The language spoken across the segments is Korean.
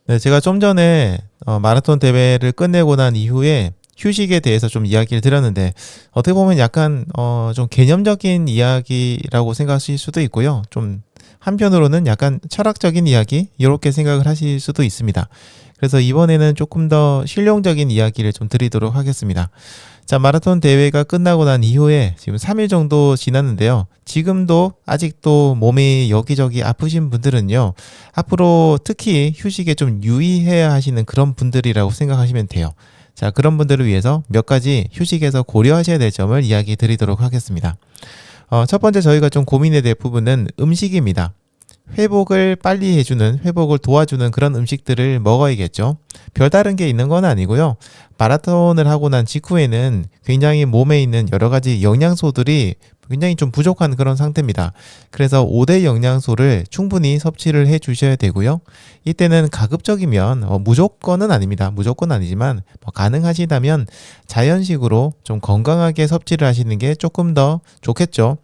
네, 제가 좀 전에 마라톤 대회를 끝내고 난 이후에 휴식에 대해서 좀 이야기를 드렸는데 어떻게 보면 약간 좀 개념적인 이야기라고 생각하실 수도 있고요. 좀 한편으로는 약간 철학적인 이야기 이렇게 생각을 하실 수도 있습니다. 그래서 이번에는 조금 더 실용적인 이야기를 좀 드리도록 하겠습니다. 자, 마라톤 대회가 끝나고 난 이후에 지금 3일 정도 지났는데요. 지금도 아직도 몸이 여기저기 아프신 분들은요. 앞으로 특히 휴식에 좀 유의해야 하시는 그런 분들이라고 생각하시면 돼요. 자, 그런 분들을 위해서 몇 가지 휴식에서 고려하셔야 될 점을 이야기 드리도록 하겠습니다. 첫 번째 저희가 좀 고민해야 될 부분은 음식입니다. 회복을 빨리 해주는, 회복을 도와주는 그런 음식들을 먹어야겠죠. 별다른 게 있는 건 아니고요. 마라톤을 하고 난 직후에는 굉장히 몸에 있는 여러 가지 영양소들이 굉장히 좀 부족한 그런 상태입니다. 그래서 5대 영양소를 충분히 섭취를 해 주셔야 되고요. 이때는 가급적이면 무조건은 아닙니다. 무조건 아니지만 가능하시다면 자연식으로 좀 건강하게 섭취를 하시는 게 조금 더 좋겠죠.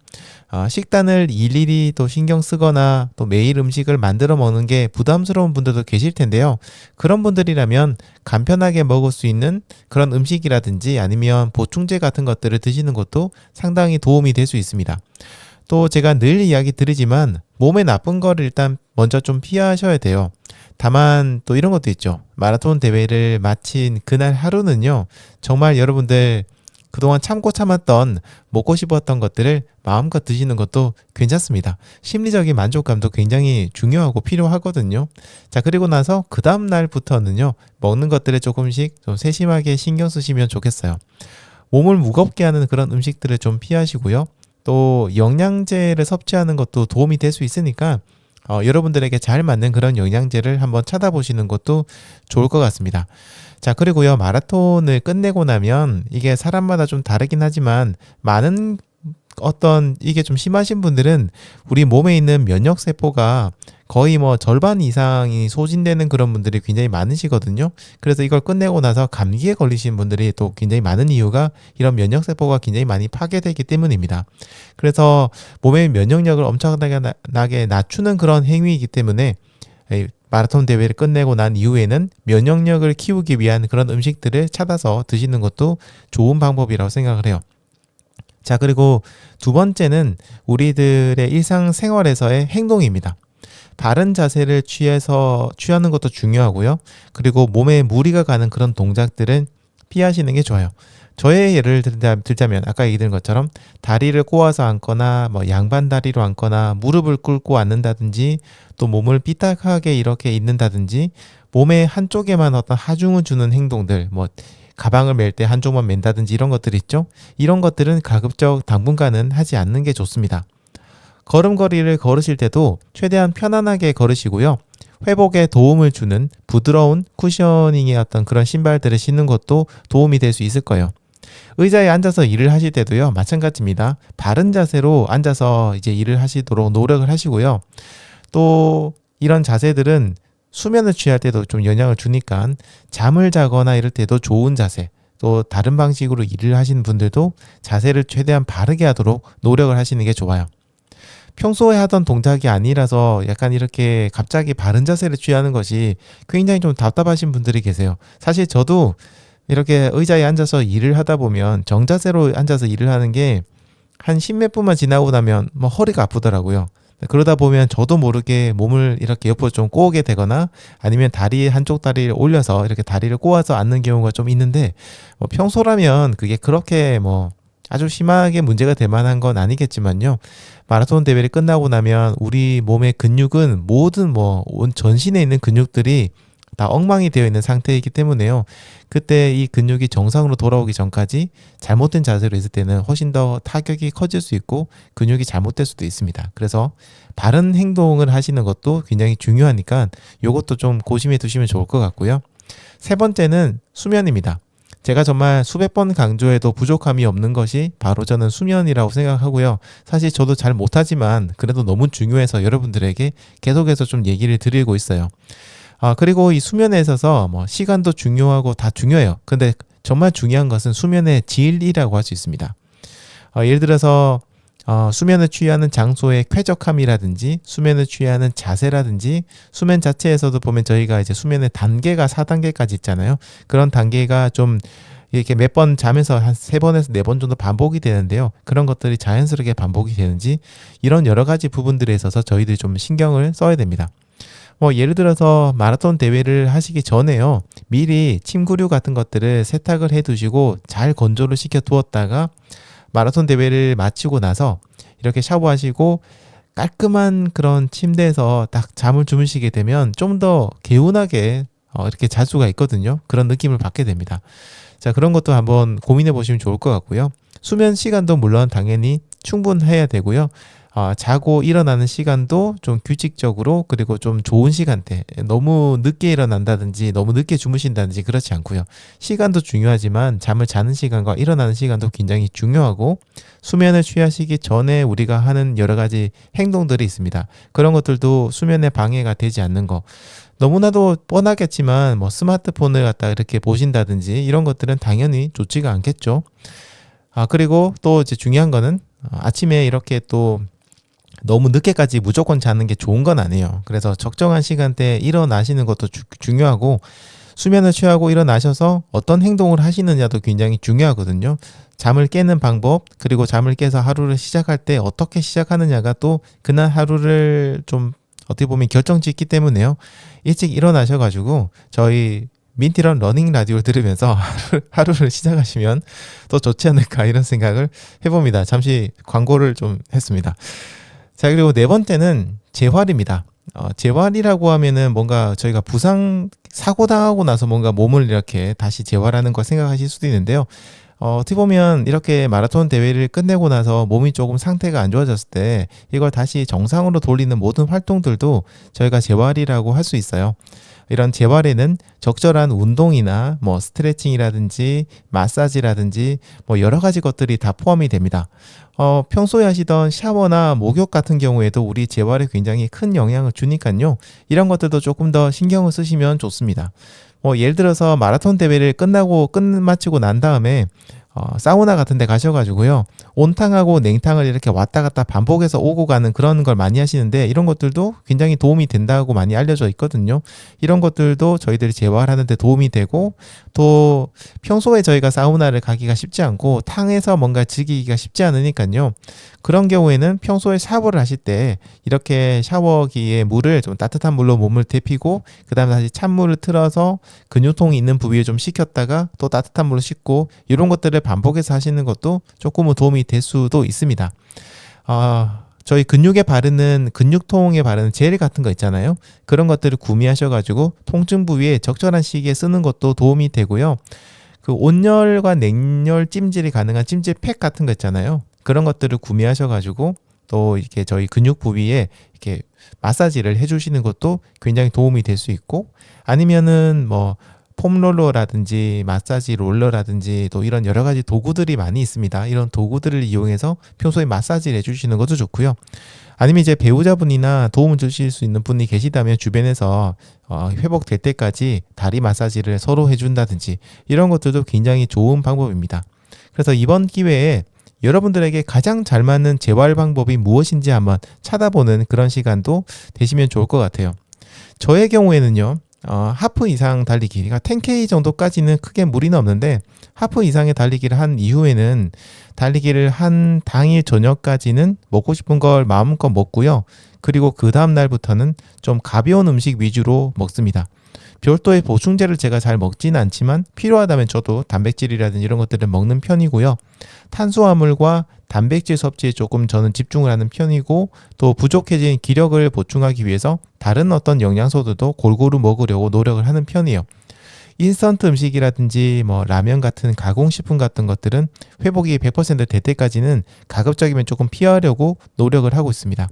식단을 일일이 또 신경 쓰거나 또 매일 음식을 만들어 먹는 게 부담스러운 분들도 계실 텐데요. 그런 분들이라면 간편하게 먹을 수 있는 그런 음식이라든지 아니면 보충제 같은 것들을 드시는 것도 상당히 도움이 될 수 있습니다. 또 제가 늘 이야기 드리지만 몸에 나쁜 거를 일단 먼저 좀 피하셔야 돼요. 다만 또 이런 것도 있죠. 마라톤 대회를 마친 그날 하루는요. 정말 여러분들 그동안 참고 참았던 먹고 싶었던 것들을 마음껏 드시는 것도 괜찮습니다. 심리적인 만족감도 굉장히 중요하고 필요하거든요. 자, 그리고 나서 그 다음 날부터는요. 먹는 것들에 조금씩 좀 세심하게 신경 쓰시면 좋겠어요. 몸을 무겁게 하는 그런 음식들을 좀 피하시고요. 또 영양제를 섭취하는 것도 도움이 될 수 있으니까 여러분들에게 잘 맞는 그런 영양제를 한번 찾아보시는 것도 좋을 것 같습니다. 자, 그리고요, 마라톤을 끝내고 나면 이게 사람마다 좀 다르긴 하지만 많은 이게 좀 심하신 분들은 우리 몸에 있는 면역세포가 거의 절반 이상이 소진되는 그런 분들이 굉장히 많으시거든요. 그래서 이걸 끝내고 나서 감기에 걸리신 분들이 또 굉장히 많은 이유가 이런 면역세포가 굉장히 많이 파괴되기 때문입니다. 그래서 몸의 면역력을 엄청나게 낮추는 그런 행위이기 때문에 마라톤 대회를 끝내고 난 이후에는 면역력을 키우기 위한 그런 음식들을 찾아서 드시는 것도 좋은 방법이라고 생각을 해요. 자, 그리고 두 번째는 우리들의 일상생활에서의 행동입니다. 바른 자세를 취하는 것도 중요하고요. 그리고 몸에 무리가 가는 그런 동작들은 피하시는 게 좋아요. 저의 예를 들자면 아까 얘기 드린 것처럼 다리를 꼬아서 앉거나 양반 다리로 앉거나 무릎을 꿇고 앉는다든지 또 몸을 삐딱하게 이렇게 있는다든지 몸의 한쪽에만 어떤 하중을 주는 행동들 가방을 멜 때 한쪽만 맨다든지 이런 것들 있죠. 이런 것들은 가급적 당분간은 하지 않는 게 좋습니다. 걸음걸이를 걸으실 때도 최대한 편안하게 걸으시고요. 회복에 도움을 주는 부드러운 쿠셔닝의 어떤 그런 신발들을 신는 것도 도움이 될 수 있을 거예요. 의자에 앉아서 일을 하실 때도요, 마찬가지입니다. 바른 자세로 앉아서 이제 일을 하시도록 노력을 하시고요. 또 이런 자세들은 수면을 취할 때도 좀 영향을 주니까 잠을 자거나 이럴 때도 좋은 자세, 또 다른 방식으로 일을 하시는 분들도 자세를 최대한 바르게 하도록 노력을 하시는 게 좋아요. 평소에 하던 동작이 아니라서 약간 이렇게 갑자기 바른 자세를 취하는 것이 굉장히 좀 답답하신 분들이 계세요. 사실 저도 이렇게 의자에 앉아서 일을 하다 보면 정자세로 앉아서 일을 하는 게 한 십몇 분만 지나고 나면 허리가 아프더라고요. 그러다 보면 저도 모르게 몸을 이렇게 옆으로 좀 꼬게 되거나 아니면 한쪽 다리를 올려서 이렇게 다리를 꼬아서 앉는 경우가 좀 있는데 평소라면 그게 그렇게 아주 심하게 문제가 될 만한 건 아니겠지만요. 마라톤 대회를 끝나고 나면 우리 몸의 근육은 모든 온 전신에 있는 근육들이 다 엉망이 되어 있는 상태이기 때문에요. 그때 이 근육이 정상으로 돌아오기 전까지 잘못된 자세로 있을 때는 훨씬 더 타격이 커질 수 있고 근육이 잘못될 수도 있습니다. 그래서 바른 행동을 하시는 것도 굉장히 중요하니까 이것도 좀 고심해 두시면 좋을 것 같고요. 세 번째는 수면입니다. 제가 정말 수백 번 강조해도 부족함이 없는 것이 바로 저는 수면이라고 생각하고요. 사실 저도 잘 못하지만 그래도 너무 중요해서 여러분들에게 계속해서 좀 얘기를 드리고 있어요. 그리고 이 수면에 있어서 시간도 중요하고 다 중요해요. 근데 정말 중요한 것은 수면의 질이라고 할 수 있습니다. 예를 들어서 수면을 취하는 장소의 쾌적함이라든지 수면을 취하는 자세라든지 수면 자체에서도 보면 저희가 이제 수면의 단계가 4단계까지 있잖아요. 그런 단계가 좀 이렇게 몇 번 자면서 한 3번에서 4번 정도 반복이 되는데요. 그런 것들이 자연스럽게 반복이 되는지 이런 여러 가지 부분들에 있어서 저희들이 좀 신경을 써야 됩니다. 예를 들어서 마라톤 대회를 하시기 전에요. 미리 침구류 같은 것들을 세탁을 해 두시고 잘 건조를 시켜 두었다가 마라톤 대회를 마치고 나서 이렇게 샤워하시고 깔끔한 그런 침대에서 딱 잠을 주무시게 되면 좀 더 개운하게 이렇게 잘 수가 있거든요. 그런 느낌을 받게 됩니다. 자, 그런 것도 한번 고민해 보시면 좋을 것 같고요. 수면 시간도 물론 당연히 충분해야 되고요. 자고 일어나는 시간도 좀 규칙적으로 그리고 좀 좋은 시간대, 너무 늦게 일어난다든지 너무 늦게 주무신다든지 그렇지 않고요. 시간도 중요하지만 잠을 자는 시간과 일어나는 시간도 굉장히 중요하고 수면을 취하시기 전에 우리가 하는 여러 가지 행동들이 있습니다. 그런 것들도 수면에 방해가 되지 않는 거. 너무나도 뻔하겠지만 스마트폰을 갖다 이렇게 보신다든지 이런 것들은 당연히 좋지가 않겠죠. 그리고 또 이제 중요한 거는 아침에 이렇게 또 너무 늦게까지 무조건 자는 게 좋은 건 아니에요. 그래서 적정한 시간대에 일어나시는 것도 중요하고 수면을 취하고 일어나셔서 어떤 행동을 하시느냐도 굉장히 중요하거든요. 잠을 깨는 방법, 그리고 잠을 깨서 하루를 시작할 때 어떻게 시작하느냐가 또 그날 하루를 좀 어떻게 보면 결정짓기 때문에요. 일찍 일어나셔가지고 저희 민티런 러닝 라디오를 들으면서 하루를 시작하시면 더 좋지 않을까 이런 생각을 해봅니다. 잠시 광고를 좀 했습니다. 자, 그리고 네 번째는 재활입니다. 재활이라고 하면은 뭔가 저희가 사고 당하고 나서 뭔가 몸을 이렇게 다시 재활하는 걸 생각하실 수도 있는데요. 어떻게 보면 이렇게 마라톤 대회를 끝내고 나서 몸이 조금 상태가 안 좋아졌을 때 이걸 다시 정상으로 돌리는 모든 활동들도 저희가 재활이라고 할 수 있어요. 이런 재활에는 적절한 운동이나 스트레칭이라든지 마사지라든지 여러 가지 것들이 다 포함이 됩니다. 평소에 하시던 샤워나 목욕 같은 경우에도 우리 재활에 굉장히 큰 영향을 주니까요. 이런 것들도 조금 더 신경을 쓰시면 좋습니다. 예를 들어서 마라톤 대회를 끝마치고 난 다음에 사우나 같은 데 가셔가지고요. 온탕하고 냉탕을 이렇게 왔다 갔다 반복해서 오고 가는 그런 걸 많이 하시는데 이런 것들도 굉장히 도움이 된다고 많이 알려져 있거든요. 이런 것들도 저희들이 재활하는 데 도움이 되고 또 평소에 저희가 사우나를 가기가 쉽지 않고 탕에서 뭔가 즐기기가 쉽지 않으니까요. 그런 경우에는 평소에 샤워를 하실 때 이렇게 샤워기에 물을 좀 따뜻한 물로 몸을 데피고 그 다음에 다시 찬물을 틀어서 근육통이 있는 부위에 좀 식혔다가 또 따뜻한 물로 씻고 이런 것들을 반복해서 하시는 것도 조금은 도움이 될 수도 있습니다. 저희 근육통에 바르는 젤 같은 거 있잖아요. 그런 것들을 구매하셔가지고 통증 부위에 적절한 시기에 쓰는 것도 도움이 되고요. 그 온열과 냉열 찜질이 가능한 찜질팩 같은 거 있잖아요. 그런 것들을 구매하셔가지고 또 이렇게 저희 근육 부위에 이렇게 마사지를 해주시는 것도 굉장히 도움이 될 수 있고 아니면은 폼롤러라든지 마사지 롤러라든지 또 이런 여러 가지 도구들이 많이 있습니다. 이런 도구들을 이용해서 평소에 마사지를 해주시는 것도 좋고요. 아니면 이제 배우자분이나 도움을 주실 수 있는 분이 계시다면 주변에서 회복될 때까지 다리 마사지를 서로 해준다든지 이런 것들도 굉장히 좋은 방법입니다. 그래서 이번 기회에 여러분들에게 가장 잘 맞는 재활 방법이 무엇인지 한번 찾아보는 그런 시간도 되시면 좋을 것 같아요. 저의 경우에는요. 하프 이상 달리기, 그러니까 10K 정도까지는 크게 무리는 없는데 하프 이상의 달리기를 한 이후에는 달리기를 한 당일 저녁까지는 먹고 싶은 걸 마음껏 먹고요. 그리고 그 다음 날부터는 좀 가벼운 음식 위주로 먹습니다. 별도의 보충제를 제가 잘 먹지는 않지만 필요하다면 저도 단백질이라든지 이런 것들을 먹는 편이고요. 탄수화물과 단백질 섭취에 조금 저는 집중을 하는 편이고 또 부족해진 기력을 보충하기 위해서 다른 어떤 영양소들도 골고루 먹으려고 노력을 하는 편이에요. 인스턴트 음식이라든지 라면 같은 가공식품 같은 것들은 회복이 100%될 때까지는 가급적이면 조금 피하려고 노력을 하고 있습니다.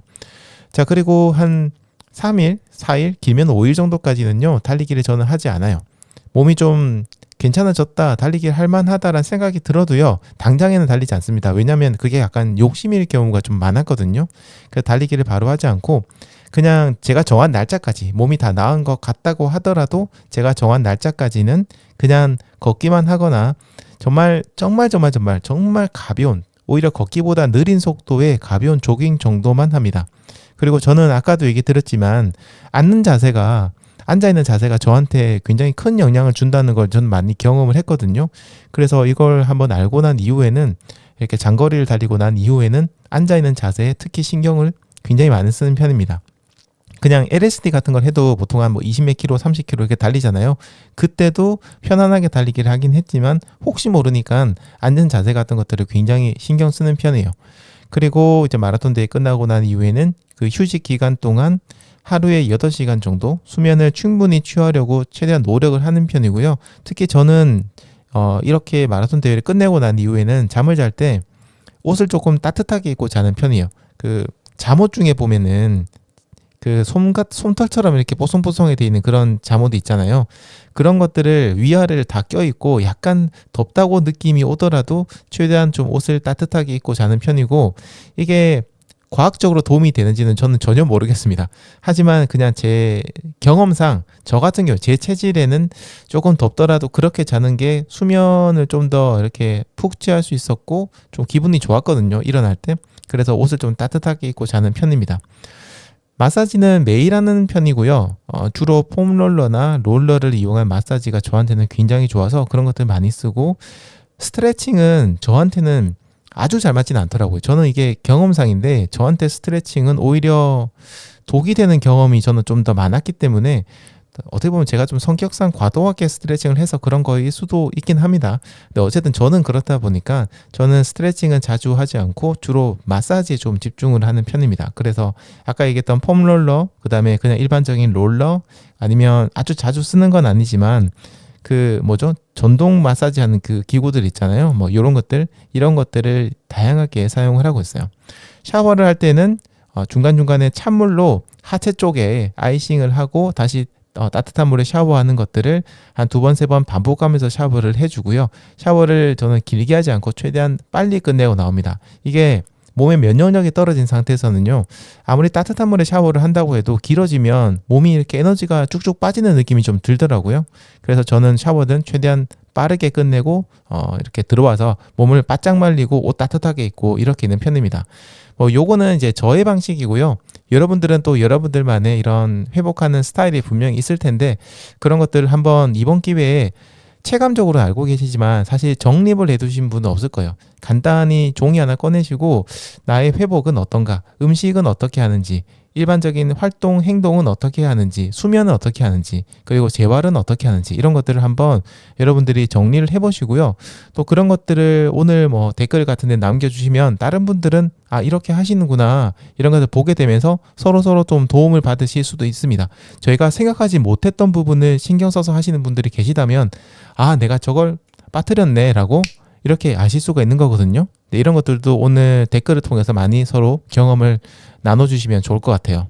자, 그리고 한 3일, 4일, 길면 5일 정도까지는요, 달리기를 저는 하지 않아요. 몸이 좀 괜찮아졌다, 달리기를 할 만하다라는 생각이 들어도요, 당장에는 달리지 않습니다. 왜냐하면 그게 약간 욕심일 경우가 좀 많았거든요. 그래서 달리기를 바로 하지 않고, 그냥 제가 정한 날짜까지, 몸이 다 나은 것 같다고 하더라도, 제가 정한 날짜까지는 그냥 걷기만 하거나, 정말 가벼운, 오히려 걷기보다 느린 속도의 가벼운 조깅 정도만 합니다. 그리고 저는 아까도 얘기 드렸지만 앉아있는 자세가 저한테 굉장히 큰 영향을 준다는 걸 저는 많이 경험을 했거든요. 그래서 이걸 한번 알고 난 이후에는 이렇게 장거리를 달리고 난 이후에는 앉아있는 자세에 특히 신경을 굉장히 많이 쓰는 편입니다. 그냥 LSD 같은 걸 해도 보통 한 뭐 20몇 킬로, 30킬로 이렇게 달리잖아요. 그때도 편안하게 달리기를 하긴 했지만 혹시 모르니까 앉은 자세 같은 것들을 굉장히 신경 쓰는 편이에요. 그리고 이제 마라톤 대회 끝나고 난 이후에는 그 휴식 기간 동안 하루에 8시간 정도 수면을 충분히 취하려고 최대한 노력을 하는 편이고요. 특히 저는 이렇게 마라톤 대회를 끝내고 난 이후에는 잠을 잘 때 옷을 조금 따뜻하게 입고 자는 편이에요. 그 잠옷 중에 보면은 그 솜털처럼 이렇게 뽀송뽀송하게 돼 있는 그런 잠옷이 있잖아요. 그런 것들을 위아래를 다 껴입고 약간 덥다고 느낌이 오더라도 최대한 좀 옷을 따뜻하게 입고 자는 편이고, 이게 과학적으로 도움이 되는지는 저는 전혀 모르겠습니다. 하지만 그냥 제 경험상 저 같은 경우 제 체질에는 조금 덥더라도 그렇게 자는 게 수면을 좀 더 이렇게 푹 취할 수 있었고 좀 기분이 좋았거든요, 일어날 때. 그래서 옷을 좀 따뜻하게 입고 자는 편입니다. 마사지는 매일 하는 편이고요. 주로 폼롤러나 롤러를 이용한 마사지가 저한테는 굉장히 좋아서 그런 것들 많이 쓰고, 스트레칭은 저한테는 아주 잘 맞지는 않더라고요. 저는 이게 경험상인데 저한테 스트레칭은 오히려 독이 되는 경험이 저는 좀 더 많았기 때문에 어떻게 보면 제가 좀 성격상 과도하게 스트레칭을 해서 그런 거일 수도 있긴 합니다. 근데 어쨌든 저는 그렇다 보니까 저는 스트레칭은 자주 하지 않고 주로 마사지에 좀 집중을 하는 편입니다. 그래서 아까 얘기했던 폼롤러, 그 다음에 그냥 일반적인 롤러, 아니면 아주 자주 쓰는 건 아니지만 그 뭐죠? 전동 마사지 하는 그 기구들 있잖아요. 뭐 이런 것들을 다양하게 사용을 하고 있어요. 샤워를 할 때는 중간중간에 찬물로 하체 쪽에 아이싱을 하고 다시 따뜻한 물에 샤워하는 것들을 한 2번, 3번 반복하면서 샤워를 해주고요. 샤워를 저는 길게 하지 않고 최대한 빨리 끝내고 나옵니다. 이게 몸의 면역력이 떨어진 상태에서는요, 아무리 따뜻한 물에 샤워를 한다고 해도 길어지면 몸이 이렇게 에너지가 쭉쭉 빠지는 느낌이 좀 들더라고요. 그래서 저는 샤워는 최대한 빠르게 끝내고 이렇게 들어와서 몸을 바짝 말리고 옷 따뜻하게 입고 이렇게 있는 편입니다. 요거는 이제 저의 방식이고요. 여러분들은 또 여러분들만의 이런 회복하는 스타일이 분명히 있을 텐데, 그런 것들을 한번 이번 기회에 체감적으로 알고 계시지만 사실 정립을 해두신 분은 없을 거예요. 간단히 종이 하나 꺼내시고 나의 회복은 어떤가, 음식은 어떻게 하는지, 일반적인 활동, 행동은 어떻게 하는지, 수면은 어떻게 하는지, 그리고 재활은 어떻게 하는지, 이런 것들을 한번 여러분들이 정리를 해보시고요. 또 그런 것들을 오늘 뭐 댓글 같은 데 남겨주시면 다른 분들은 아, 이렇게 하시는구나, 이런 것을 보게 되면서 서로서로 좀 도움을 받으실 수도 있습니다. 저희가 생각하지 못했던 부분을 신경 써서 하시는 분들이 계시다면 아, 내가 저걸 빠뜨렸네 라고 이렇게 아실 수가 있는 거거든요. 네, 이런 것들도 오늘 댓글을 통해서 많이 서로 경험을 나눠주시면 좋을 것 같아요.